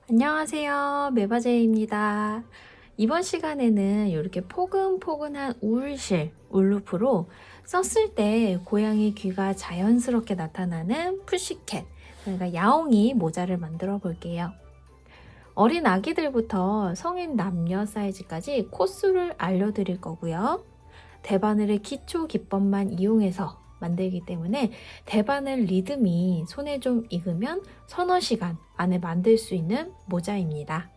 안녕하세요. 메바제입니다. 이번 시간에는 이렇게 포근포근한 울실, 울루프로 썼을 때 고양이 귀가 자연스럽게 나타나는 푸시캣, 그러니까 야옹이 모자를 만들어 볼게요. 어린 아기들부터 성인 남녀 사이즈까지 코스를 알려드릴 거고요. 대바늘의 기초 기법만 이용해서 만들기 때문에 대바늘 리듬이 손에 좀 익으면 서너 시간 안에 만들 수 있는 모자입니다.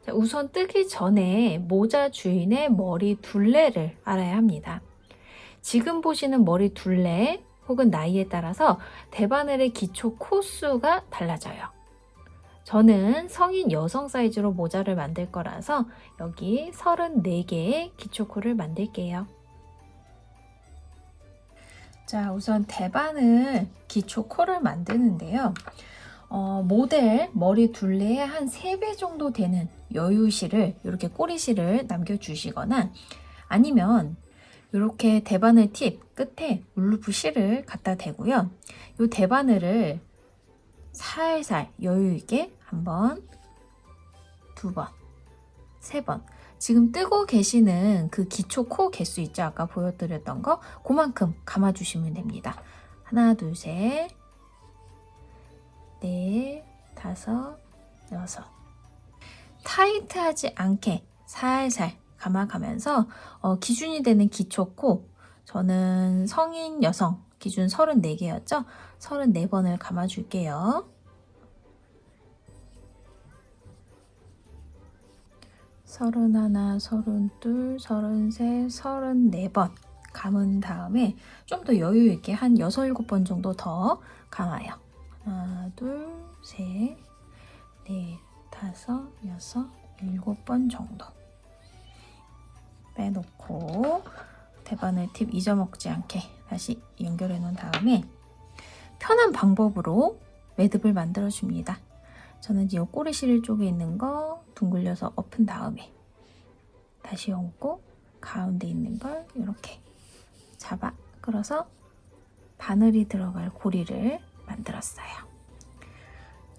자, 우선 뜨기 전에 모자 주인의 머리 둘레를 알아야 합니다. 지금 보시는 머리 둘레 혹은 나이에 따라서 대바늘의 기초 코수가 달라져요. 저는 성인 여성 사이즈로 모자를 만들 거라서 여기 34개의 기초코를 만들게요. 자, 우선 대바늘 기초코를 만드는데요. 모델 머리 둘레의 한 3배 정도 되는 여유실을, 이렇게 꼬리실을 남겨주시거나 아니면 이렇게 대바늘 팁 끝에 울루프 실을 갖다 대고요. 이 대바늘을 살살 여유있게 한 번, 2번, 3번. 지금 뜨고 계시는 그 기초 코 개수 있죠? 아까 보여드렸던 거 그만큼 감아주시면 됩니다. 하나, 둘, 셋, 넷, 다섯, 여섯. 타이트하지 않게 살살 감아가면서 기준이 되는 기초 코, 저는 성인 여성 기준 34개였죠? 34번을 감아줄게요. 31, 32, 33, 34번 감은 다음에 좀 더 여유 있게 한 6, 7번 정도 더 감아요. 하나, 둘, 셋, 넷, 다섯, 여섯, 7번 정도 빼놓고 대바늘 팁 잊어먹지 않게 다시 연결해 놓은 다음에 편한 방법으로 매듭을 만들어 줍니다. 저는 이 꼬리실 쪽에 있는 거 둥글려서 엎은 다음에 다시 얹고 가운데 있는 걸 이렇게 잡아 끌어서 바늘이 들어갈 고리를 만들었어요.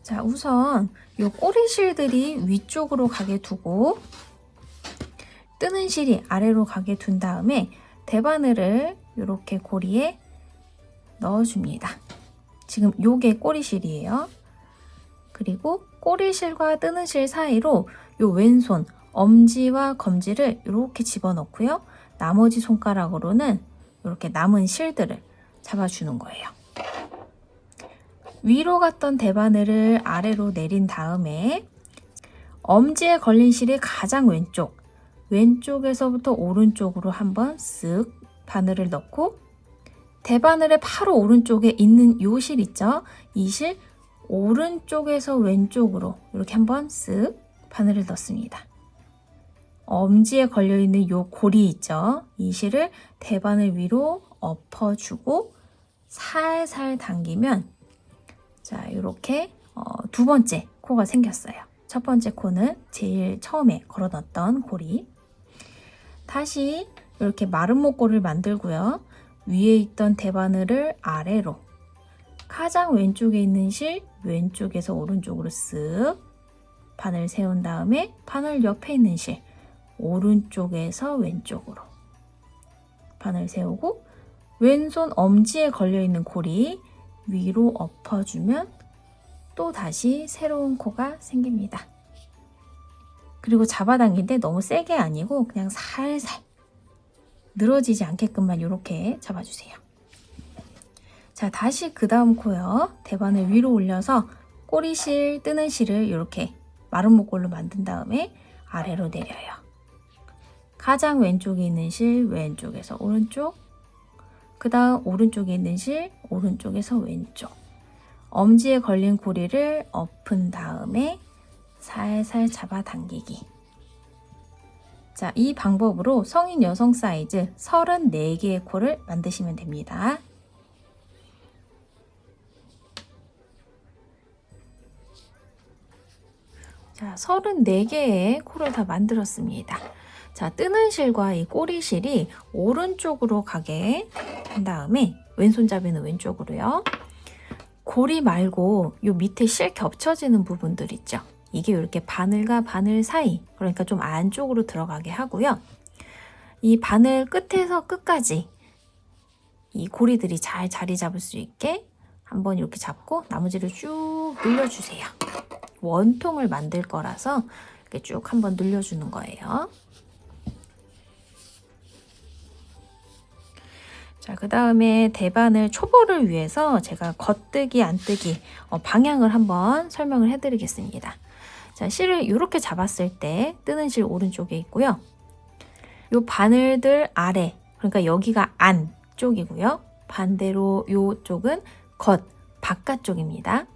자, 우선 이 꼬리실들이 위쪽으로 가게 두고 뜨는 실이 아래로 가게 둔 다음에 대바늘을 이렇게 고리에 넣어줍니다. 지금 요게 꼬리실이에요. 그리고 꼬리실과 뜨는 실 사이로 요 왼손 엄지와 검지를 이렇게 집어넣고요. 나머지 손가락으로는 이렇게 남은 실들을 잡아주는 거예요. 위로 갔던 대바늘을 아래로 내린 다음에 엄지에 걸린 실이 가장 왼쪽에서부터 오른쪽으로 한번 쓱 바늘을 넣고 대바늘의 바로 오른쪽에 있는 요 실 있죠? 이 실 오른쪽에서 왼쪽으로 이렇게 한번 쓱 바늘을 넣습니다. 엄지에 걸려있는 요 고리 있죠? 이 실을 대바늘 위로 엎어주고 살살 당기면 자, 이렇게 두 번째 코가 생겼어요. 첫 번째 코는 제일 처음에 걸어놨던 고리. 다시 이렇게 마른 목골을 만들고요. 위에 있던 대바늘을 아래로 가장 왼쪽에 있는 실 왼쪽에서 오른쪽으로 쓱 바늘 세운 다음에 바늘 옆에 있는 실 오른쪽에서 왼쪽으로 바늘 세우고 왼손 엄지에 걸려있는 고리 위로 엎어주면 또 다시 새로운 코가 생깁니다. 그리고 잡아당길 때 너무 세게 아니고 그냥 살살 늘어지지 않게끔만 이렇게 잡아주세요. 자, 다시 그 다음 코요. 대바늘 위로 올려서 꼬리실, 뜨는 실을 이렇게 마른 목골로 만든 다음에 아래로 내려요. 가장 왼쪽에 있는 실 왼쪽에서 오른쪽, 그 다음 오른쪽에 있는 실 오른쪽에서 왼쪽, 엄지에 걸린 고리를 엎은 다음에 살살 잡아당기기. 자, 이 방법으로 성인 여성 사이즈 34개의 코를 만드시면 됩니다. 자, 34개의 코를 다 만들었습니다. 자, 뜨는 실과 이 꼬리 실이 오른쪽으로 가게 한 다음에 왼손잡이는 왼쪽으로요. 고리 말고 요 밑에 실 겹쳐지는 부분들 있죠. 이게 이렇게 바늘과 바늘 사이, 그러니까 좀 안쪽으로 들어가게 하고요. 이 바늘 끝에서 끝까지 이 고리들이 잘 자리 잡을 수 있게 한번 이렇게 잡고 나머지를 쭉 늘려주세요. 원통을 만들 거라서 이렇게 쭉 한번 늘려주는 거예요. 자, 그 다음에 대바늘 초보를 위해서 제가 겉뜨기, 안뜨기 방향을 한번 설명을 해드리겠습니다. 자, 실을 이렇게 잡았을 때 뜨는 실 오른쪽에 있고요. 요 바늘들 아래, 그러니까 여기가 안쪽이고요. 반대로 요쪽은 겉, 바깥쪽입니다.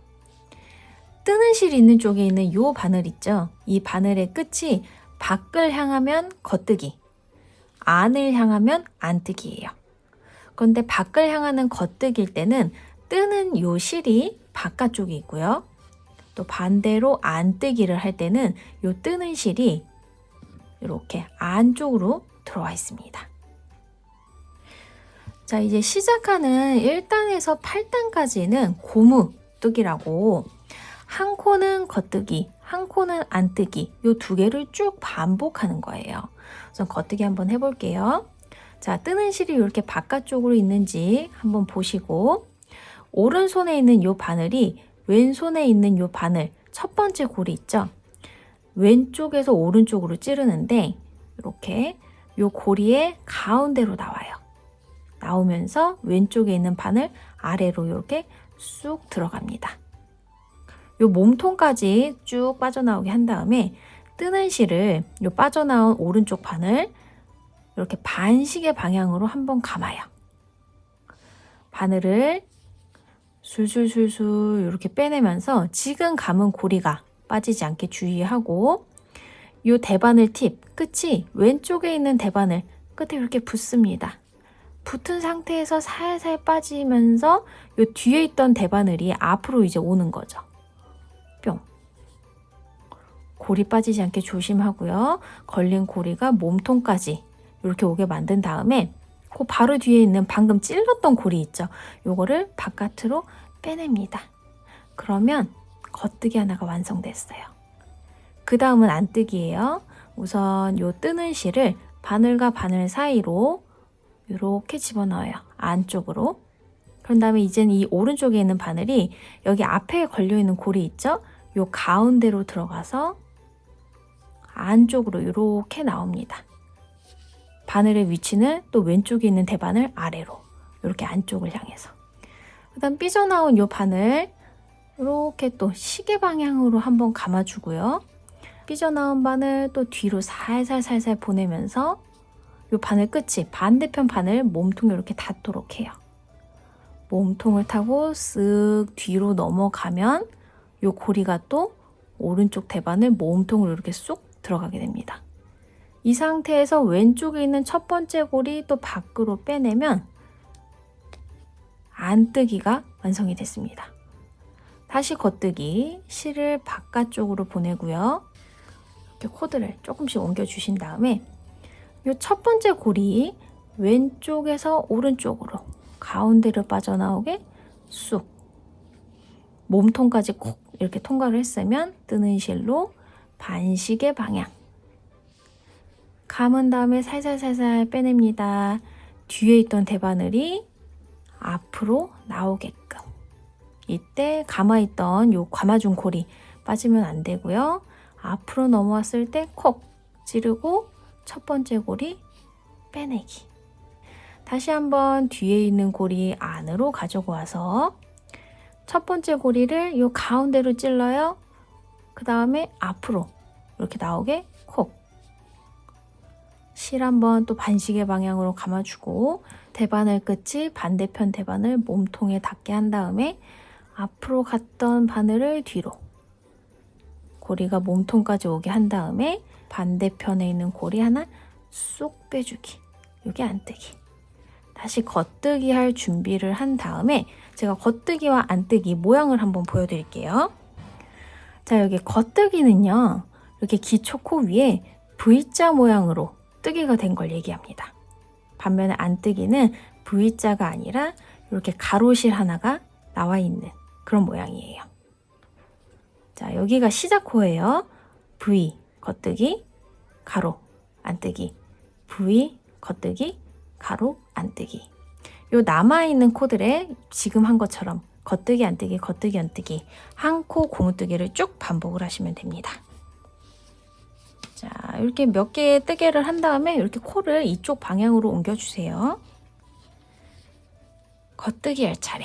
뜨는 실이 있는 쪽에 있는 요 바늘 있죠. 이 바늘의 끝이 밖을 향하면 겉뜨기, 안을 향하면 안뜨기예요. 그런데 밖을 향하는 겉뜨기일 때는 뜨는 요 실이 바깥쪽에 있고요. 또 반대로 안뜨기를 할 때는 요 뜨는 실이 이렇게 안쪽으로 들어와 있습니다. 자, 이제 시작하는 1단에서 8단까지는 고무뜨기라고 한 코는 겉뜨기, 한 코는 안뜨기 요 두 개를 쭉 반복하는 거예요. 우선 겉뜨기 한번 해볼게요. 자, 뜨는 실이 이렇게 바깥쪽으로 있는지 한번 보시고 오른손에 있는 요 바늘이 왼손에 있는 요 바늘 첫 번째 고리 있죠? 왼쪽에서 오른쪽으로 찌르는데 이렇게 요 고리의 가운데로 나와요. 나오면서 왼쪽에 있는 바늘 아래로 이렇게 쑥 들어갑니다. 요 몸통까지 쭉 빠져나오게 한 다음에 뜨는 실을 요 빠져나온 오른쪽 바늘 이렇게 반시계 방향으로 한번 감아요. 바늘을 술술술술 이렇게 빼내면서 지금 감은 고리가 빠지지 않게 주의하고 이 대바늘 팁 끝이 왼쪽에 있는 대바늘 끝에 이렇게 붙습니다. 붙은 상태에서 살살 빠지면서 이 뒤에 있던 대바늘이 앞으로 이제 오는 거죠. 뿅. 고리 빠지지 않게 조심하고요. 걸린 고리가 몸통까지 이렇게 오게 만든 다음에 그 바로 뒤에 있는 방금 찔렀던 고리 있죠. 요거를 바깥으로 빼냅니다. 그러면 겉뜨기 하나가 완성됐어요. 그 다음은 안뜨기예요. 우선 요 뜨는 실을 바늘과 바늘 사이로 이렇게 집어넣어요. 안쪽으로. 그런 다음에 이제는 이 오른쪽에 있는 바늘이 여기 앞에 걸려있는 고리 있죠? 요 가운데로 들어가서 안쪽으로 이렇게 나옵니다. 바늘의 위치는 또 왼쪽에 있는 대바늘 아래로 이렇게 안쪽을 향해서 그 다음 삐져나온 요 바늘 이렇게 또 시계 방향으로 한번 감아주고요. 삐져나온 바늘 또 뒤로 살살살살 보내면서 요 바늘 끝이 반대편 바늘 몸통에 이렇게 닿도록 해요. 몸통을 타고 쓱 뒤로 넘어가면 요 고리가 또 오른쪽 대바늘 몸통으로 이렇게 쏙 들어가게 됩니다. 이 상태에서 왼쪽에 있는 첫 번째 고리 또 밖으로 빼내면 안뜨기가 완성이 됐습니다. 다시 겉뜨기, 실을 바깥쪽으로 보내고요. 이렇게 코드를 조금씩 옮겨주신 다음에 이 첫 번째 고리 왼쪽에서 오른쪽으로 가운데로 빠져나오게 쑥 몸통까지 콕 이렇게 통과를 했으면 뜨는 실로 반시계 방향 감은 다음에 살살살살 빼냅니다. 뒤에 있던 대바늘이 앞으로 나오게끔 이때 감아있던 요 감아준 고리 빠지면 안 되고요. 앞으로 넘어왔을 때 콕 찌르고 첫 번째 고리 빼내기. 다시 한번 뒤에 있는 고리 안으로 가지고 와서 첫 번째 고리를 요 가운데로 찔러요. 그 다음에 앞으로 이렇게 나오게 콕. 실 한번 또 반시계 방향으로 감아주고 대바늘 끝이 반대편 대바늘 몸통에 닿게 한 다음에 앞으로 갔던 바늘을 뒤로 고리가 몸통까지 오게 한 다음에 반대편에 있는 고리 하나 쏙 빼주기. 이게 안뜨기. 다시 겉뜨기 할 준비를 한 다음에 제가 겉뜨기와 안뜨기 모양을 한번 보여드릴게요. 자, 여기 겉뜨기는요. 이렇게 기초 코 위에 V자 모양으로 뜨개가 된 걸 얘기합니다. 반면에 안뜨기는 V자가 아니라 이렇게 가로실 하나가 나와 있는 그런 모양이에요. 자, 여기가 시작코예요. V, 겉뜨기, 가로, 안뜨기, V, 겉뜨기, 가로, 안뜨기. 요 남아있는 코들에 지금 한 것처럼 겉뜨기, 안뜨기, 겉뜨기, 안뜨기, 한 코 고무뜨기를 쭉 반복을 하시면 됩니다. 자, 이렇게 몇 개의 뜨개를 한 다음에 이렇게 코를 이쪽 방향으로 옮겨주세요. 겉뜨기 할 차례.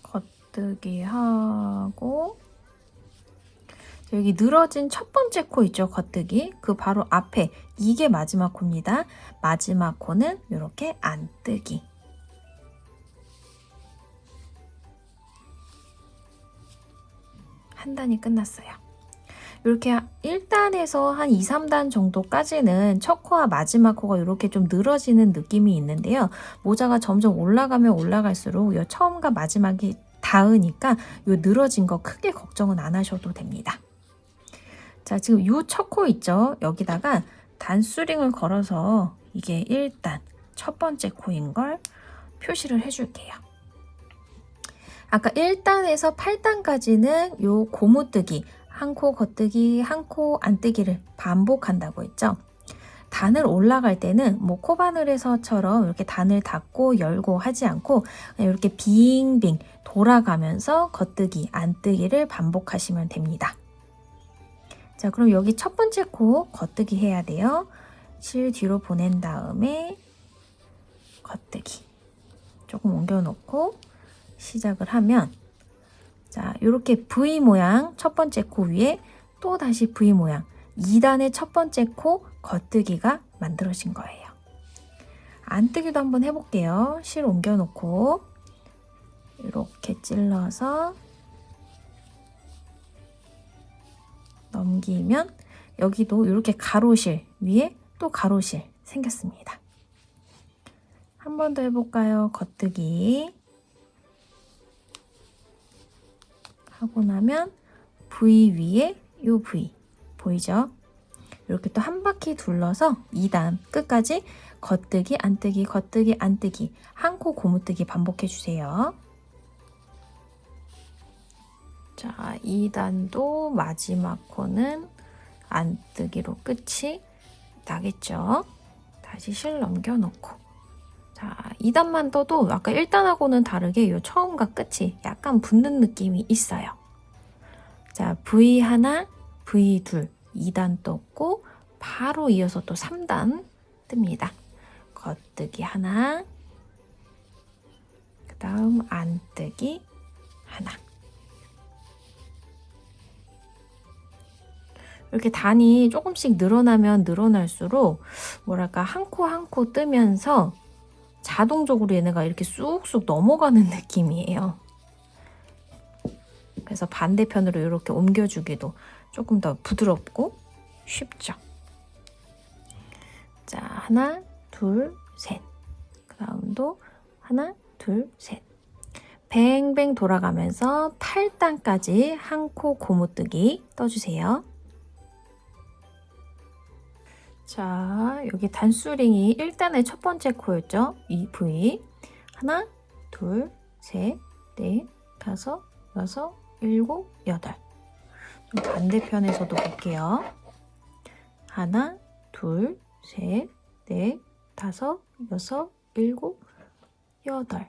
겉뜨기 하고 여기 늘어진 첫 번째 코 있죠? 겉뜨기. 그 바로 앞에 이게 마지막 코입니다. 마지막 코는 이렇게 안뜨기. 한 단이 끝났어요. 이렇게 1단에서 한 2, 3단 정도까지는 첫 코와 마지막 코가 이렇게 좀 늘어지는 느낌이 있는데요. 모자가 점점 올라가면 올라갈수록 이 처음과 마지막이 닿으니까 이 늘어진 거 크게 걱정은 안 하셔도 됩니다. 자, 지금 이 첫 코 있죠? 여기다가 단수링을 걸어서 이게 1단 첫 번째 코인 걸 표시를 해줄게요. 아까 1단에서 8단까지는 요 고무뜨기, 한 코 겉뜨기, 한 코 안뜨기를 반복한다고 했죠. 단을 올라갈 때는 뭐 코바늘에서처럼 이렇게 단을 닫고 열고 하지 않고 그냥 이렇게 빙빙 돌아가면서 겉뜨기, 안뜨기를 반복하시면 됩니다. 자, 그럼 여기 첫 번째 코 겉뜨기 해야 돼요. 실 뒤로 보낸 다음에 겉뜨기 조금 옮겨놓고 시작을 하면 자, 이렇게 V 모양 첫 번째 코 위에 또 다시 V 모양 2단의 첫 번째 코 겉뜨기가 만들어진 거예요. 안뜨기도 한번 해볼게요. 실 옮겨놓고 이렇게 찔러서 넘기면 여기도 이렇게 가로실 위에 또 가로실 생겼습니다. 한 번 더 해볼까요? 겉뜨기 하고 나면 V 위에 요 V 보이죠? 이렇게 또 한 바퀴 둘러서 2단 끝까지 겉뜨기, 안뜨기, 겉뜨기, 안뜨기 한 코 고무뜨기 반복해 주세요. 자, 2단도 마지막 코는 안뜨기로 끝이 나겠죠? 다시 실 넘겨놓고 자, 2단만 떠도 아까 1단하고는 다르게 요 처음과 끝이 약간 붙는 느낌이 있어요. 자, V 하나, V 둘, 2단 떴고 바로 이어서 또 3단 뜹니다. 겉뜨기 하나, 그 다음 안뜨기 하나. 이렇게 단이 조금씩 늘어나면 늘어날수록 뭐랄까 한 코 한 코 뜨면서 자동적으로 얘네가 이렇게 쑥쑥 넘어가는 느낌이에요. 그래서 반대편으로 이렇게 옮겨주기도 조금 더 부드럽고 쉽죠. 자, 하나, 둘, 셋. 그 다음도 하나, 둘, 셋. 뱅뱅 돌아가면서 8단까지 한 코 고무뜨기 떠주세요. 자, 여기 단수링이 1단의 첫 번째 코였죠? 이 V. 하나, 둘, 셋, 넷, 다섯, 여섯, 일곱, 여덟. 좀 반대편에서도 볼게요. 하나, 둘, 셋, 넷, 다섯, 여섯, 일곱, 여덟.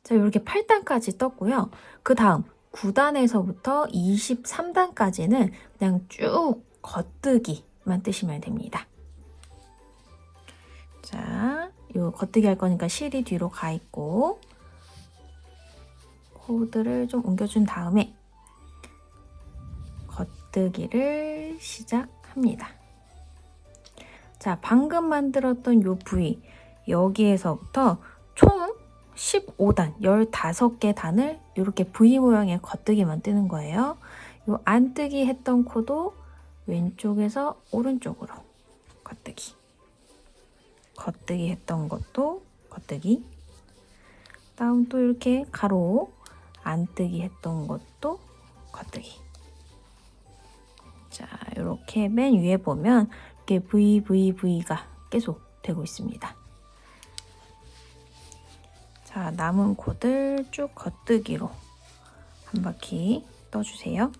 자, 이렇게 8단까지 떴고요. 그 다음 9단에서부터 23단까지는 그냥 쭉 겉뜨기만 뜨시면 됩니다. 자, 요 겉뜨기 할 거니까 실이 뒤로 가 있고 코드를 좀 옮겨준 다음에 겉뜨기를 시작합니다. 자, 방금 만들었던 요 부위 여기에서부터 총 15단, 15개 단을 이렇게 V 모양의 겉뜨기만 뜨는 거예요. 요 안뜨기 했던 코도 왼쪽에서 오른쪽으로 겉뜨기. 겉뜨기 했던 것도 겉뜨기. 다음 또 이렇게 가로 안뜨기 했던 것도 겉뜨기. 이렇게 맨 위에 보면 이렇게 VVV가 계속 되고 있습니다. 자, 남은 코들 쭉 겉뜨기로 한 바퀴 떠주세요.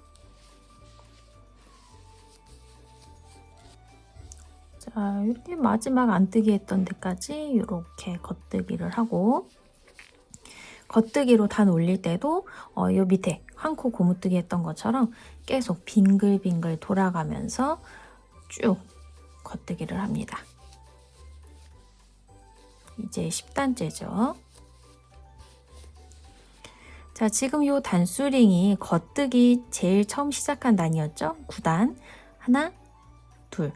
자, 이렇게 마지막 안뜨기 했던 데까지 이렇게 겉뜨기를 하고, 겉뜨기로 단 올릴 때도 요 밑에 한 코 고무뜨기 했던 것처럼 계속 빙글빙글 돌아가면서 쭉 겉뜨기를 합니다. 이제 10단째죠. 자, 지금 요 단수링이 겉뜨기 제일 처음 시작한 단이었죠? 9단. 하나, 둘.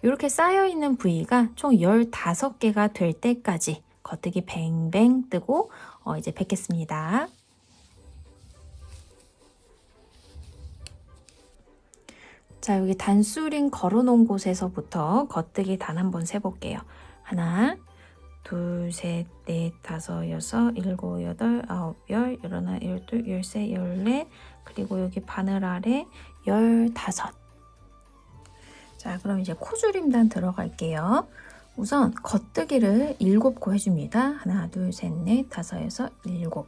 이렇게 쌓여있는 부위가 총 15개가 될 때까지 겉뜨기 뱅뱅 뜨고 이제 뵙겠습니다. 자, 여기 단수링 걸어놓은 곳에서부터 겉뜨기 단 한번 세볼게요. 하나, 둘, 셋, 넷, 다섯, 여섯, 일곱, 여덟, 아홉, 열, 열하나, 열둘, 열세, 열넷, 그리고 여기 바늘 아래 15. 자, 그럼 이제 코줄임단 들어갈게요. 우선 겉뜨기를 7코 해줍니다. 하나, 둘, 셋, 넷, 다섯, 여섯, 일곱.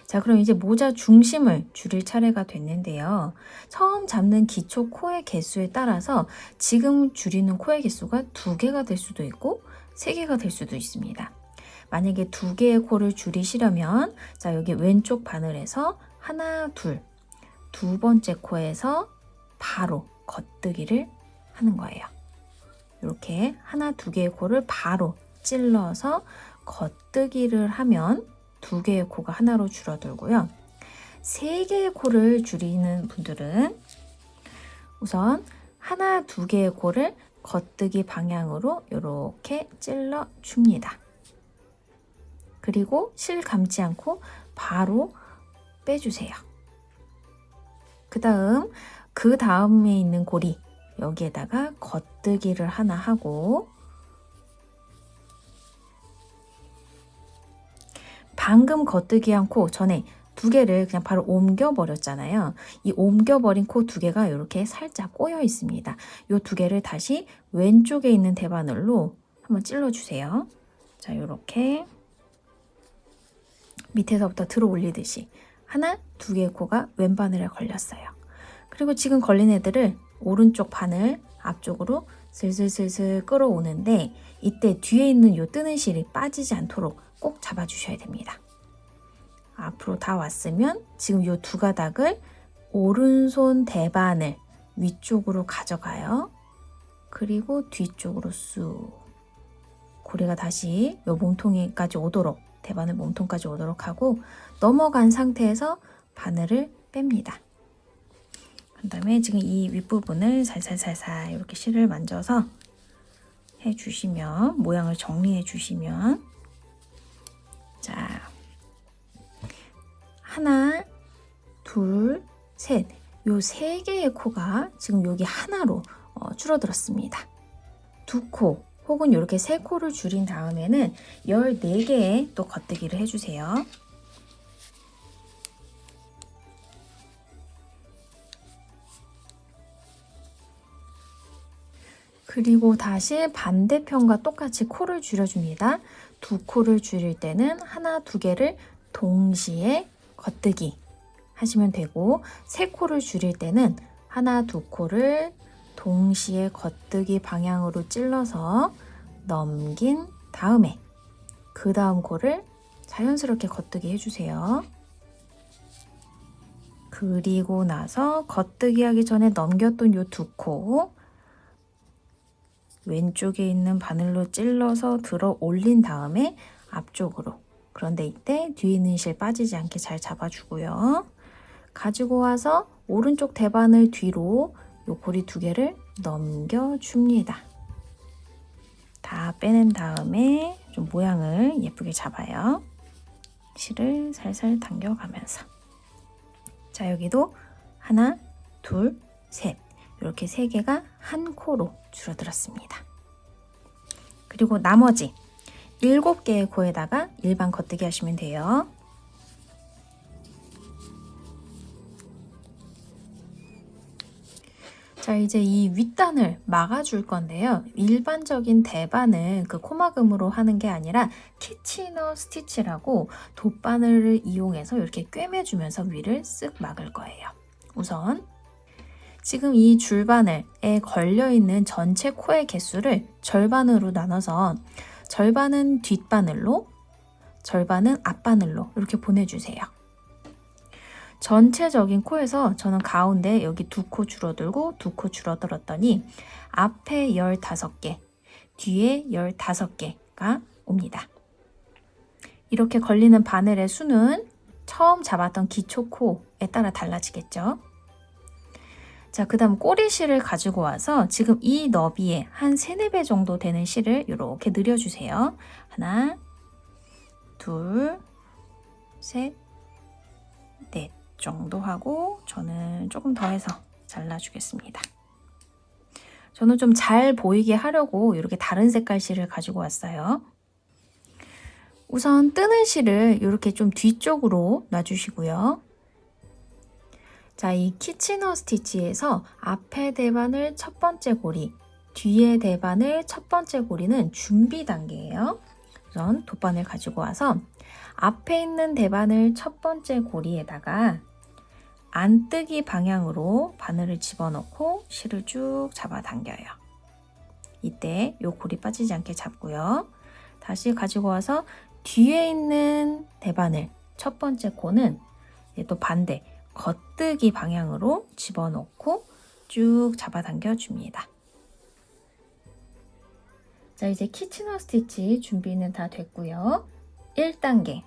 자, 그럼 이제 모자 중심을 줄일 차례가 됐는데요. 처음 잡는 기초 코의 개수에 따라서 지금 줄이는 코의 개수가 2개가 될 수도 있고 3개가 될 수도 있습니다. 만약에 2개의 코를 줄이시려면 자, 여기 왼쪽 바늘에서 하나, 둘, 두 번째 코에서 바로 겉뜨기를 하는 거예요. 이렇게 하나, 2개의 코를 바로 찔러서 겉뜨기를 하면 2개의 코가 하나로 줄어들고요. 3개의 코를 줄이는 분들은 우선 하나, 2개의 코를 겉뜨기 방향으로 이렇게 찔러 줍니다. 그리고 실 감지 않고 바로 빼주세요. 그 다음에 있는 고리 여기에다가 겉뜨기를 하나 하고 방금 겉뜨기한 코 전에 2개를 그냥 바로 옮겨버렸잖아요. 이 옮겨버린 코 2개가 이렇게 살짝 꼬여 있습니다. 이 2개를 다시 왼쪽에 있는 대바늘로 한번 찔러주세요. 자, 이렇게 밑에서부터 들어 올리듯이 하나, 2개의 코가 왼바늘에 걸렸어요. 그리고 지금 걸린 애들을 오른쪽 바늘 앞쪽으로 슬슬슬슬 끌어오는데 이때 뒤에 있는 요 뜨는 실이 빠지지 않도록 꼭 잡아주셔야 됩니다. 앞으로 다 왔으면 지금 요 2가닥을 오른손 대바늘 위쪽으로 가져가요. 그리고 뒤쪽으로 쑥 고리가 다시 요 몸통까지 오도록 대바늘 몸통까지 오도록 하고 넘어간 상태에서 바늘을 뺍니다. 그 다음에 지금 이 윗부분을 살살살살 이렇게 실을 만져서 해주시면 모양을 정리해 주시면 자 하나, 둘, 셋 요 3개의 코가 지금 여기 하나로 줄어들었습니다. 2코 혹은 이렇게 3코를 줄인 다음에는 14개의 또 겉뜨기를 해주세요. 그리고 다시 반대편과 똑같이 코를 줄여줍니다. 2코를 줄일 때는 하나, 2개를 동시에 겉뜨기 하시면 되고 3코를 줄일 때는 하나, 2코를 동시에 겉뜨기 방향으로 찔러서 넘긴 다음에 그 다음 코를 자연스럽게 겉뜨기 해주세요. 그리고 나서 겉뜨기 하기 전에 넘겼던 요 2코 왼쪽에 있는 바늘로 찔러서 들어 올린 다음에 앞쪽으로 그런데 이때 뒤에 있는 실 빠지지 않게 잘 잡아주고요. 가지고 와서 오른쪽 대바늘 뒤로 요 고리 2개를 넘겨줍니다. 다 빼낸 다음에 좀 모양을 예쁘게 잡아요. 실을 살살 당겨가면서 자 여기도 하나, 둘, 셋 이렇게 3개가 한 코로 줄어들었습니다. 그리고 나머지 7개의 코에다가 일반 겉뜨기 하시면 돼요. 자, 이제 이 윗단을 막아줄 건데요. 일반적인 대바는 그 코막음으로 하는 게 아니라 키치너 스티치라고 돗바늘을 이용해서 이렇게 꿰매주면서 위를 쓱 막을 거예요. 우선 지금 이 줄바늘에 걸려있는 전체 코의 개수를 절반으로 나눠서 절반은 뒷바늘로, 절반은 앞바늘로 이렇게 보내주세요. 전체적인 코에서 저는 가운데 여기 2코 줄어들고 2코 줄어들었더니 앞에 15개, 뒤에 15개가 옵니다. 이렇게 걸리는 바늘의 수는 처음 잡았던 기초 코에 따라 달라지겠죠. 자, 그 다음 꼬리실을 가지고 와서 지금 이 너비에 한 3, 4배 정도 되는 실을 이렇게 늘려주세요. 하나, 둘, 셋, 넷 정도 하고 저는 조금 더 해서 잘라주겠습니다. 저는 좀 잘 보이게 하려고 이렇게 다른 색깔 실을 가지고 왔어요. 우선 뜨는 실을 이렇게 좀 뒤쪽으로 놔주시고요. 자, 이 키치너 스티치에서 앞에 대바늘 첫 번째 고리, 뒤에 대바늘 첫 번째 고리는 준비 단계예요. 우선 돗바늘 가지고 와서 앞에 있는 대바늘 첫 번째 고리에다가 안뜨기 방향으로 바늘을 집어넣고 실을 쭉 잡아당겨요. 이때 요 고리 빠지지 않게 잡고요. 다시 가지고 와서 뒤에 있는 대바늘 첫 번째 코는 또 반대 겉뜨기 방향으로 집어넣고 쭉 잡아당겨 줍니다. 자, 이제 키치너 스티치 준비는 다 됐고요. 1단계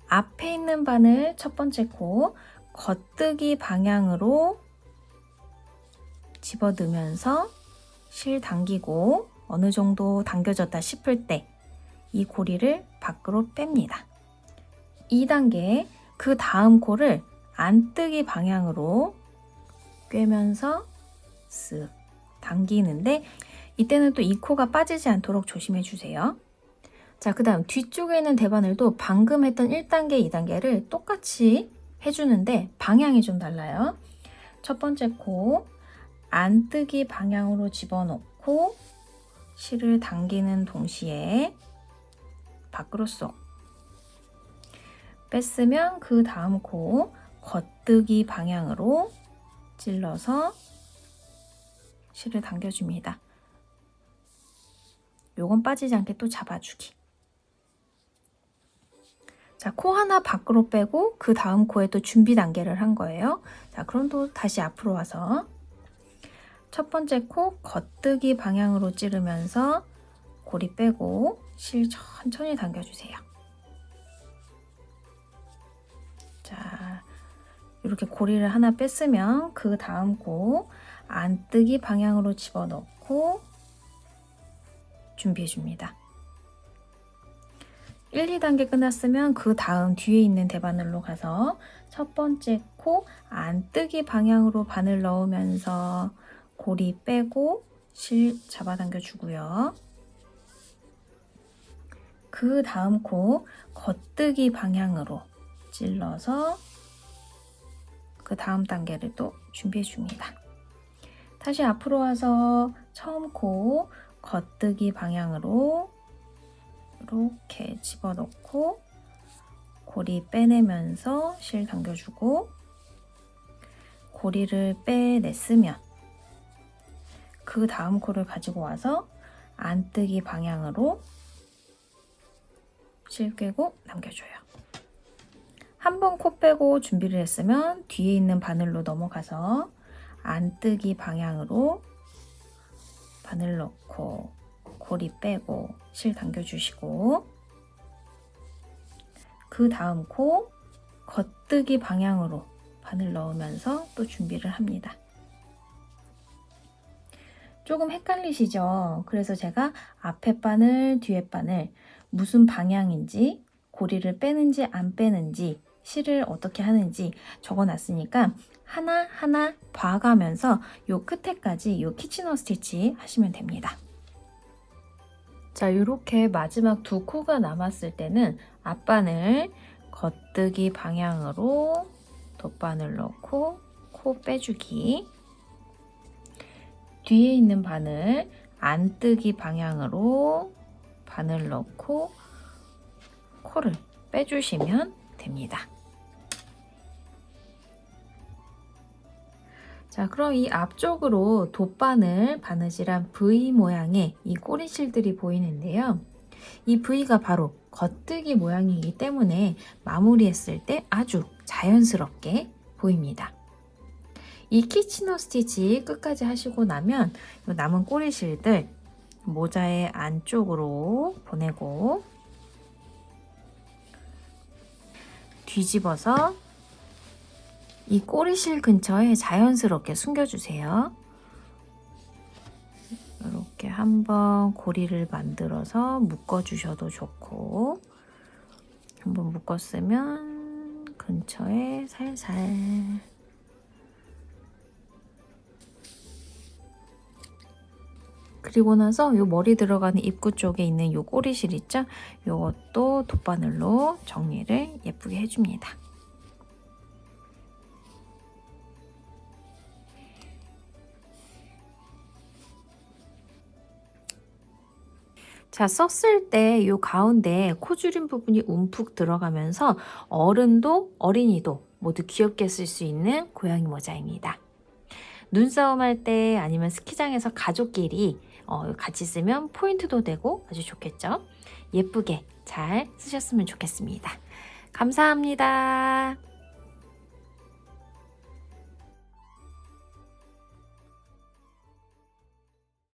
앞에 있는 바늘 첫 번째 코 겉뜨기 방향으로 집어넣으면서 실 당기고 어느 정도 당겨졌다 싶을 때 이 고리를 밖으로 뺍니다. 2단계 그 다음 코를 안뜨기 방향으로 꿰면서 쓱 당기는데 이때는 또 이 코가 빠지지 않도록 조심해 주세요. 자, 그 다음 뒤쪽에 있는 대바늘도 방금 했던 1단계, 2단계를 똑같이 해주는데 방향이 좀 달라요. 첫 번째 코 안뜨기 방향으로 집어넣고 실을 당기는 동시에 밖으로 쏙 뺐으면 그 다음 코 겉뜨기 방향으로 찔러서 실을 당겨줍니다. 요건 빠지지 않게 또 잡아주기. 자, 코 하나 밖으로 빼고 그 다음 코에 또 준비 단계를 한 거예요. 자, 그럼 또 다시 앞으로 와서 첫 번째 코 겉뜨기 방향으로 찌르면서 고리 빼고 실 천천히 당겨주세요. 자, 이렇게 고리를 하나 뺐으면 그 다음 코 안뜨기 방향으로 집어넣고 준비해줍니다. 1, 2단계 끝났으면 그 다음 뒤에 있는 대바늘로 가서 첫 번째 코 안뜨기 방향으로 바늘 넣으면서 고리 빼고 실 잡아당겨 주고요. 그 다음 코 겉뜨기 방향으로 찔러서 그 다음 단계를 또 준비해 줍니다. 다시 앞으로 와서 처음 코 겉뜨기 방향으로 이렇게 집어넣고 고리 빼내면서 실 당겨주고 고리를 빼냈으면 그 다음 코를 가지고 와서 안뜨기 방향으로 실 꿰고 남겨줘요. 한 번 코 빼고 준비를 했으면 뒤에 있는 바늘로 넘어가서 안뜨기 방향으로 바늘 넣고 고리 빼고 실 당겨주시고 그 다음 코 겉뜨기 방향으로 바늘 넣으면서 또 준비를 합니다. 조금 헷갈리시죠? 그래서 제가 앞에 바늘, 뒤에 바늘 무슨 방향인지 고리를 빼는지 안 빼는지 실을 어떻게 하는지 적어놨으니까 하나하나 봐가면서 요 끝에까지 요 키치너 스티치 하시면 됩니다. 자, 이렇게 마지막 두 코가 남았을 때는 앞바늘 겉뜨기 방향으로 돗바늘 넣고 코 빼주기, 뒤에 있는 바늘 안뜨기 방향으로 바늘 넣고 코를 빼주시면 됩니다. 자, 그럼 이 앞쪽으로 돗바늘 바느질한 V 모양의 이 꼬리실들이 보이는데요. 이 V가 바로 겉뜨기 모양이기 때문에 마무리했을 때 아주 자연스럽게 보입니다. 이 키치너 스티치 끝까지 하시고 나면 남은 꼬리실들 모자의 안쪽으로 보내고 뒤집어서 이 꼬리실 근처에 자연스럽게 숨겨주세요. 이렇게 한번 고리를 만들어서 묶어주셔도 좋고, 한번 묶었으면 근처에 살살 그리고 나서 이 머리 들어가는 입구 쪽에 있는 이 꼬리실 있죠? 이것도 돗바늘로 정리를 예쁘게 해줍니다. 자, 썼을 때 이 가운데 코 줄임 부분이 움푹 들어가면서 어른도 어린이도 모두 귀엽게 쓸 수 있는 고양이 모자입니다. 눈싸움 할 때 아니면 스키장에서 가족끼리 같이 쓰면 포인트도 되고 아주 좋겠죠? 예쁘게 잘 쓰셨으면 좋겠습니다. 감사합니다.